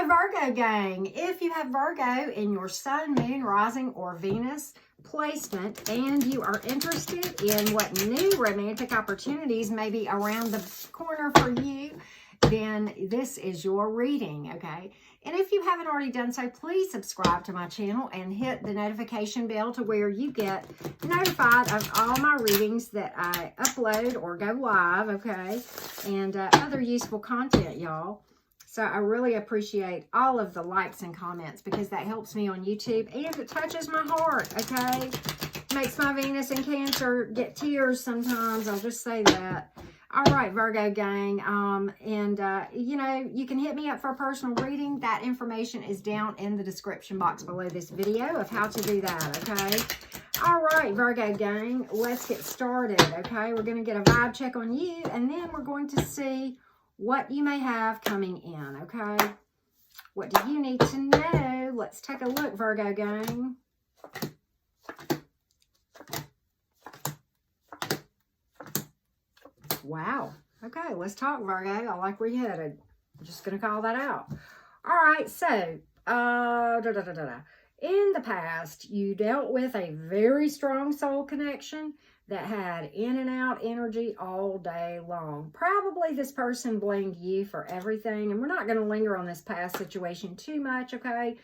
Hello, Virgo gang. If you have Virgo in your sun, moon, rising, or Venus placement, and you are interested in what new romantic opportunities may be around the corner for you, then this is your reading, okay? And if you haven't already done so, please subscribe to my channel and hit the notification bell to where you get notified of all my readings that I upload or go live, okay? And other useful content, y'all. So I really appreciate all of the likes and comments because that helps me on YouTube and it touches my heart, okay? Makes my Venus in Cancer get tears sometimes. I'll just say that. All right, Virgo gang. You know, you can hit me up for a personal reading. That information is down in the description box below this video of how to do that, okay? All right, Virgo gang, let's get started, okay? We're going to get a vibe check on you, and then we're going to see what you may have coming in, okay? What do you need to know? Let's take a look, Virgo gang. Wow. Okay, let's talk, Virgo. I like where you're headed. I'm just going to call that out. All right, so, in the past, you dealt with a very strong soul connection that had in and out energy all day long. Probably this person blamed you for everything, and we're not going to linger on this past situation too much, okay?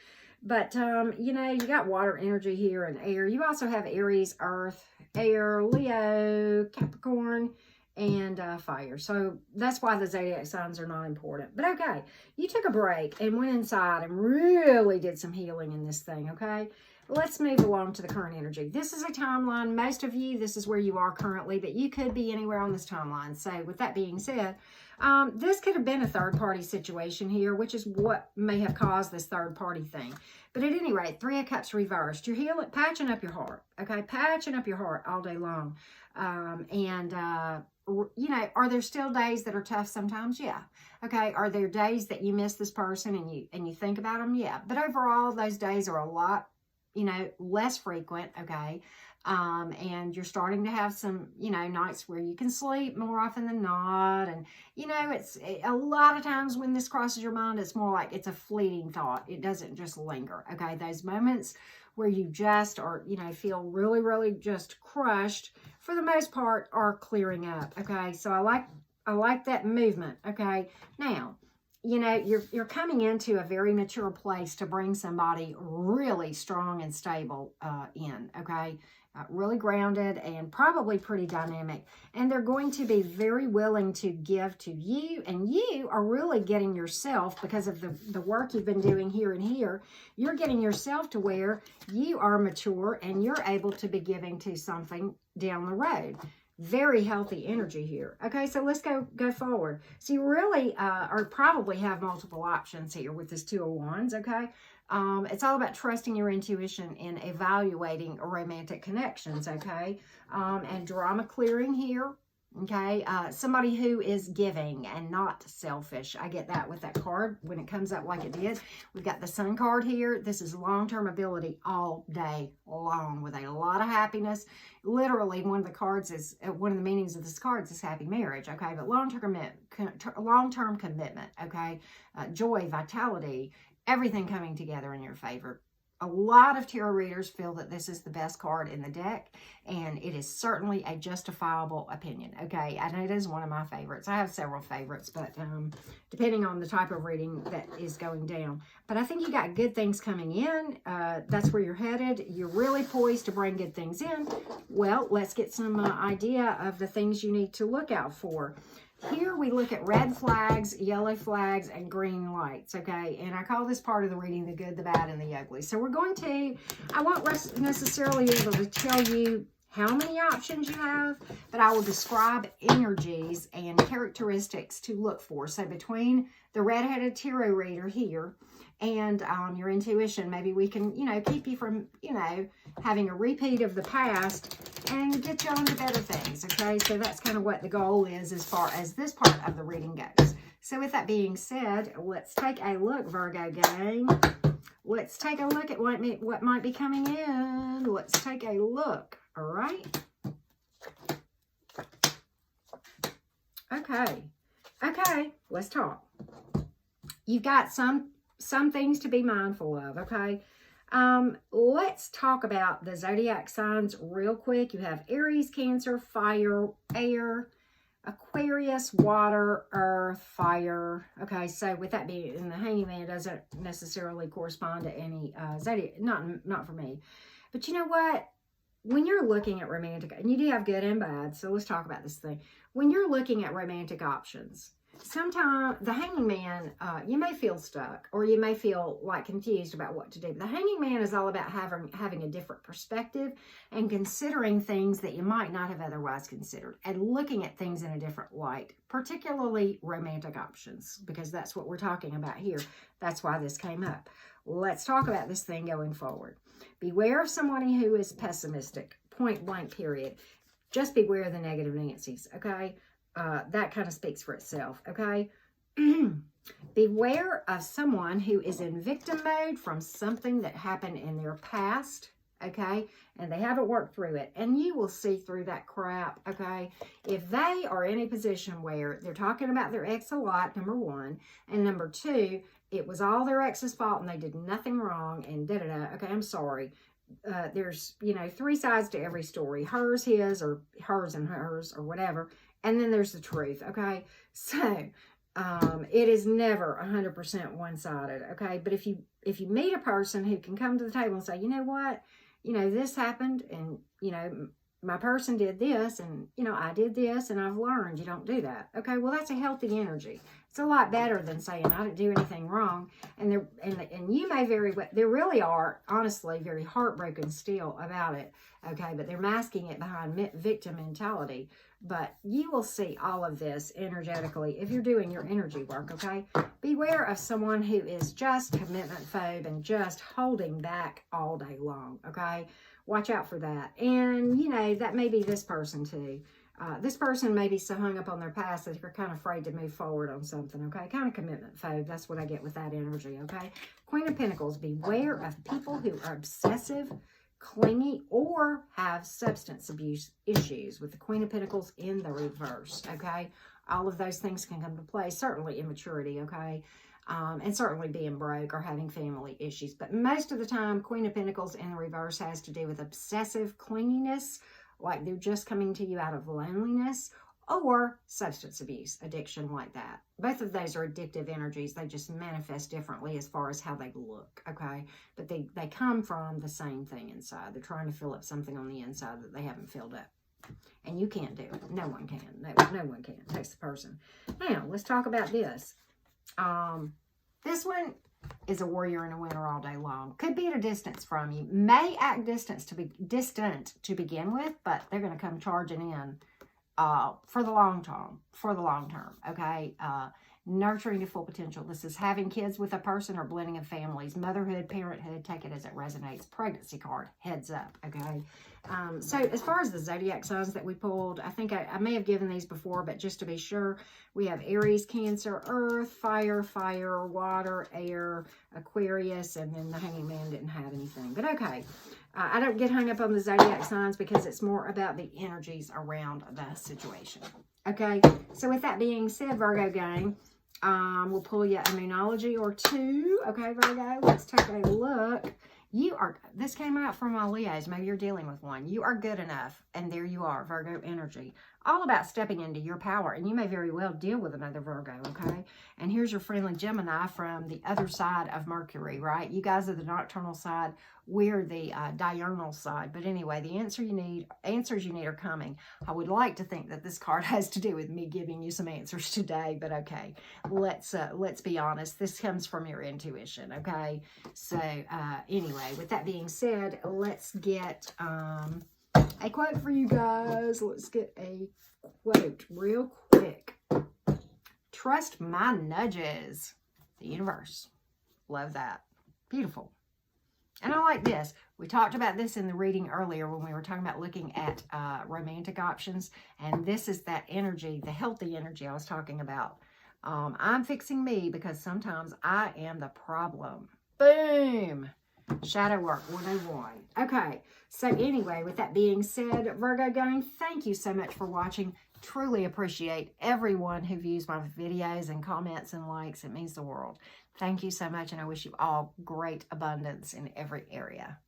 But, you know, you got water energy here and air. You also have Aries, Earth, Air, Leo, Capricorn, and fire. So that's why the zodiac signs are not important. But okay, you took a break and went inside and really did some healing in this thing, okay? Let's move along to the current energy. This is a timeline. Most of you, this is where you are currently, but you could be anywhere on this timeline. So with that being said, this could have been a third-party situation here, which is what may have caused this third-party thing. But at any rate, Three of Cups reversed. You're healing, patching up your heart, okay? Patching up your heart all day long. You know, are there still days that are tough sometimes? Yeah. Okay. Are there days that you miss this person and you think about them? Yeah. But overall, those days are a lot, you know, less frequent. Okay. And you're starting to have some, you know, nights where you can sleep more often than not. And, you know, it's a lot of times when this crosses your mind, it's more like it's a fleeting thought. It doesn't just linger. Okay. Those moments where you just are, you know, feel really, really just crushed, for the most part, are clearing up. Okay. So I like that movement. Okay. Now, you know, you're coming into a very mature place to bring somebody really strong and stable in, okay? Really grounded and probably pretty dynamic. And they're going to be very willing to give to you, and you are really getting yourself, because of the work you've been doing here and here, you're getting yourself to where you are mature and you're able to be giving to something down the road. Very healthy energy here. Okay, so let's go forward. So you really or probably have multiple options here with this Two of Wands, okay? It's all about trusting your intuition and evaluating romantic connections, okay? And drama clearing here, okay? Somebody who is giving and not selfish. I get that with that card when it comes up like it did. We've got the Sun card here. This is long-term ability all day long with a lot of happiness. Literally, one of the meanings of this card is happy marriage, okay? But long-term commitment, okay? Joy, vitality, everything coming together in your favor. A lot of tarot readers feel that this is the best card in the deck, and it is certainly a justifiable opinion, okay? And it is one of my favorites. I have several favorites, but depending on the type of reading that is going down. But I think you got good things coming in. That's where you're headed. You're really poised to bring good things in. Well, let's get some idea of the things you need to look out for. Here we look at red flags, yellow flags, and green lights, okay? And I call this part of the reading the good, the bad, and the ugly. So I won't necessarily be able to tell you how many options you have, but I will describe energies and characteristics to look for. So between the red-headed tarot reader here and your intuition, maybe we can, you know, keep you from, you know, having a repeat of the past and get you on to better things, okay? So that's kind of what the goal is as far as this part of the reading goes. So with that being said, let's take a look, Virgo gang. Let's take a look at what might be coming in. Let's take a look, all right? Okay, let's talk. You've got some some things to be mindful of, okay? Let's talk about the zodiac signs real quick. You have Aries, Cancer, fire, air, Aquarius, water, earth, fire. Okay, so with that being, and the hanging man doesn't necessarily correspond to any zodiac, not for me. But you know what? When you're looking at romantic, and you do have good and bad, so let's talk about this thing. When you're looking at romantic options, sometimes the hanging man, you may feel stuck, or you may feel like confused about what to do. But the hanging man is all about having a different perspective and considering things that you might not have otherwise considered, and looking at things in a different light, particularly romantic options, because that's what we're talking about here. That's why this came up. Let's talk about this thing going forward. Beware of someone who is pessimistic, point blank, period. Just beware of the negative Nancy's, okay? That kind of speaks for itself, okay? Beware of someone who is in victim mode from something that happened in their past, okay? And they haven't worked through it. And you will see through that crap, okay? If they are in a position where they're talking about their ex a lot, number one, and number two, it was all their ex's fault and they did nothing wrong and da-da-da, okay, I'm sorry. There's, you know, three sides to every story. Hers, his, or hers and hers, or whatever. And then there's the truth, okay? So, it is never 100% one-sided, okay? But if you meet a person who can come to the table and say, you know what? You know, this happened, and, you know, my person did this, and, you know, I did this, and I've learned you don't do that. Okay, well, that's a healthy energy. It's a lot better than saying I didn't do anything wrong. And you may very well, there really are, honestly, very heartbroken still about it. Okay, but they're masking it behind victim mentality. But you will see all of this energetically if you're doing your energy work, okay? Beware of someone who is just commitment phobe and just holding back all day long, okay? Watch out for that. And, you know, that may be this person too. This person may be so hung up on their past that they're kind of afraid to move forward on something, okay? Kind of commitment phobe. That's what I get with that energy, okay? Queen of Pentacles, beware of people who are obsessive, clingy, or have substance abuse issues with the Queen of Pentacles in the reverse, okay? All of those things can come to play. Certainly immaturity, okay? And certainly being broke or having family issues. But most of the time, Queen of Pentacles in the reverse has to do with obsessive clinginess, like they're just coming to you out of loneliness, or substance abuse, addiction like that. Both of those are addictive energies. They just manifest differently as far as how they look, okay? But they come from the same thing inside. They're trying to fill up something on the inside that they haven't filled up. And you can't do it. No one can. No one can. It takes the person. Now, let's talk about this. This one is a warrior in the winter all day long. Could be at a distance from you. May act distant to begin with, but they're going to come charging in for the long term, okay? Nurturing to full potential. This is having kids with a person or blending of families. Motherhood, parenthood, take it as it resonates. Pregnancy card, heads up, okay? So as far as the zodiac signs that we pulled, I think I may have given these before, but just to be sure, we have Aries, Cancer, Earth, Fire, Water, Air, Aquarius, and then the Hanging Man didn't have anything. But okay, I don't get hung up on the zodiac signs because it's more about the energies around the situation. Okay, so with that being said, Virgo gang, we'll pull you a Moonology or two. Okay, Virgo, let's take a look. This came out from my Leos. Maybe you're dealing with one. You are good enough. And there you are, Virgo energy. All about stepping into your power. And you may very well deal with another Virgo, okay? And here's your friendly Gemini from the other side of Mercury, right? You guys are the nocturnal side. We're the diurnal side. But anyway, the answers you need are coming. I would like to think that this card has to do with me giving you some answers today. But okay, let's be honest. This comes from your intuition, okay? So anyway, with that being said, let's get a quote for you guys. Let's get a quote real quick. Trust my nudges. The universe. Love that. Beautiful. And I like this. We talked about this in the reading earlier when we were talking about looking at romantic options. And this is that energy, the healthy energy I was talking about. I'm fixing me because sometimes I am the problem. Boom. Shadow work 101. Okay, so anyway, with that being said, Virgo gang, thank you so much for watching. truly appreciate everyone who views my videos and comments and likes. It means the world. Thank you so much, and I wish you all great abundance in every area.